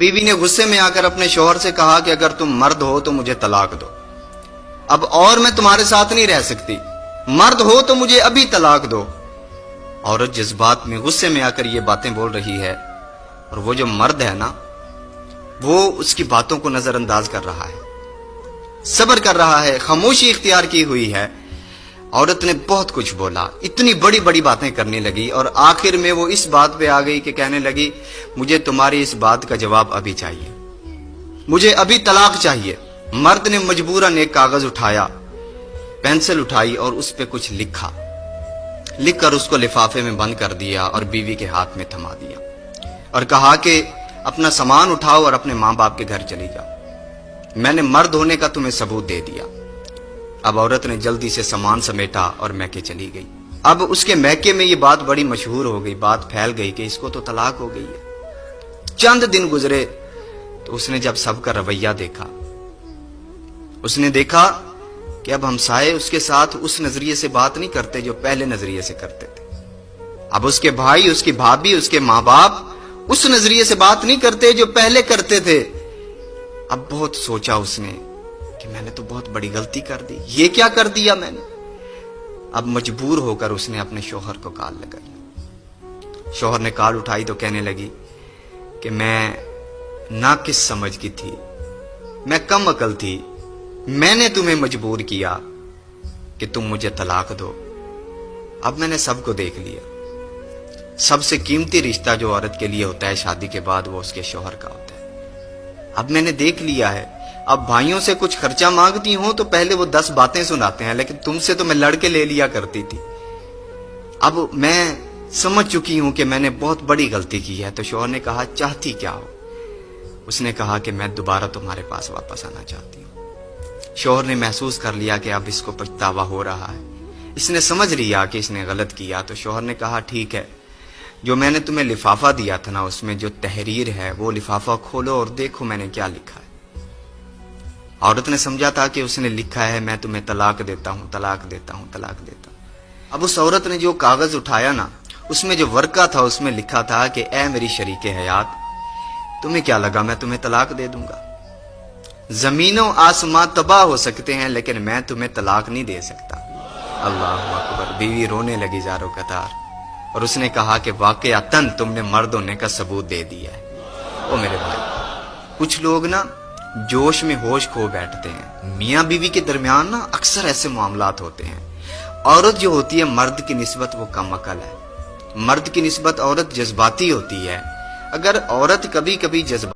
بیوی نے غصے میں آ کر اپنے شوہر سے کہا کہ اگر تم مرد ہو تو مجھے طلاق دو، اب اور میں تمہارے ساتھ نہیں رہ سکتی، مرد ہو تو مجھے ابھی طلاق دو۔ عورت جذبات میں غصے میں آ کر یہ باتیں بول رہی ہے، اور وہ جو مرد ہے نا، وہ اس کی باتوں کو نظر انداز کر رہا ہے، صبر کر رہا ہے، خاموشی اختیار کی ہوئی ہے۔ عورت نے بہت کچھ بولا، اتنی بڑی بڑی باتیں کرنے لگی، اور آخر میں وہ اس بات پہ آ گئی کہ کہنے لگی مجھے تمہاری اس بات کا جواب ابھی چاہیے، مجھے ابھی طلاق چاہیے۔ مرد نے مجبوراً ایک کاغذ اٹھایا، پینسل اٹھائی اور اس پہ کچھ لکھ کر اس کو لفافے میں بند کر دیا اور بیوی کے ہاتھ میں تھما دیا، اور کہا کہ اپنا سامان اٹھاؤ اور اپنے ماں باپ کے گھر چلی جاؤ، میں نے مرد ہونے کا تمہیں ثبوت دے دیا۔ اب عورت نے جلدی سے سامان سمیٹا اور میکے چلی گئی۔ اب اس کے میکے میں یہ بات بڑی مشہور ہو گئی، بات پھیل گئی کہ اس کو تو طلاق ہو گئی ہے۔ چند دن گزرے تو اس نے جب سب کا رویہ دیکھا، اس نے دیکھا کہ اب ہمسائے اس کے ساتھ اس نظریے سے بات نہیں کرتے جو پہلے نظریے سے کرتے تھے، اب اس کے بھائی، اس کی بھابھی، اس کے ماں باپ اس نظریے سے بات نہیں کرتے جو پہلے کرتے تھے۔ اب بہت سوچا اس نے کہ میں نے تو بہت بڑی غلطی کر دی، یہ کیا کر دیا میں نے۔ اب مجبور ہو کر اس نے اپنے شوہر کو کال لگائی۔ شوہر نے کال اٹھائی تو کہنے لگی کہ میں ناقص سمجھ کی تھی، میں کم عقل تھی، میں نے تمہیں مجبور کیا کہ تم مجھے طلاق دو۔ اب میں نے سب کو دیکھ لیا، سب سے قیمتی رشتہ جو عورت کے لیے ہوتا ہے شادی کے بعد وہ اس کے شوہر کا ہوتا ہے۔ اب میں نے دیکھ لیا ہے، اب بھائیوں سے کچھ خرچہ مانگتی ہوں تو پہلے وہ 10 باتیں سناتے ہیں، لیکن تم سے تو میں لڑ کے لے لیا کرتی تھی۔ اب میں سمجھ چکی ہوں کہ میں نے بہت بڑی غلطی کی ہے۔ تو شوہر نے کہا چاہتی کیا ہو؟ اس نے کہا کہ میں دوبارہ تمہارے پاس واپس آنا چاہتی ہوں۔ شوہر نے محسوس کر لیا کہ اب اس کو پچھتاوا ہو رہا ہے، اس نے سمجھ لیا کہ اس نے غلط کیا۔ تو شوہر نے کہا ٹھیک ہے، جو میں نے تمہیں لفافہ دیا تھا نا، اس میں جو تحریر ہے وہ لفافہ کھولو اور دیکھو میں نے کیا لکھا ہے۔ عورت نے سمجھا تھا کہ اس نے لکھا ہے میں تمہیں طلاق دیتا ہوں، طلاق دیتا ہوں، طلاق دیتا ہوں۔ اب اس عورت نے جو کاغذ اٹھایا نا، اس میں جو ورقہ تھا اس میں لکھا تھا کہ اے میری شریک حیات، تمہیں کیا لگا میں تمہیں طلاق دے دوں گا؟ زمین و آسمان تباہ ہو سکتے ہیں لیکن میں تمہیں طلاق نہیں دے سکتا۔ اللہ اکبر۔ بیوی رونے لگی زاروں قطار، اور اس نے کہا کہ واقعتاً تم نے مرد ہونے کا ثبوت دے دیا ہے۔ او میرے بھائی، کچھ لوگ نا جوش میں ہوش کھو بیٹھتے ہیں۔ میاں بیوی کے درمیان نا اکثر ایسے معاملات ہوتے ہیں۔ عورت جو ہوتی ہے مرد کی نسبت وہ کم عقل ہے، مرد کی نسبت عورت جذباتی ہوتی ہے۔ اگر عورت کبھی کبھی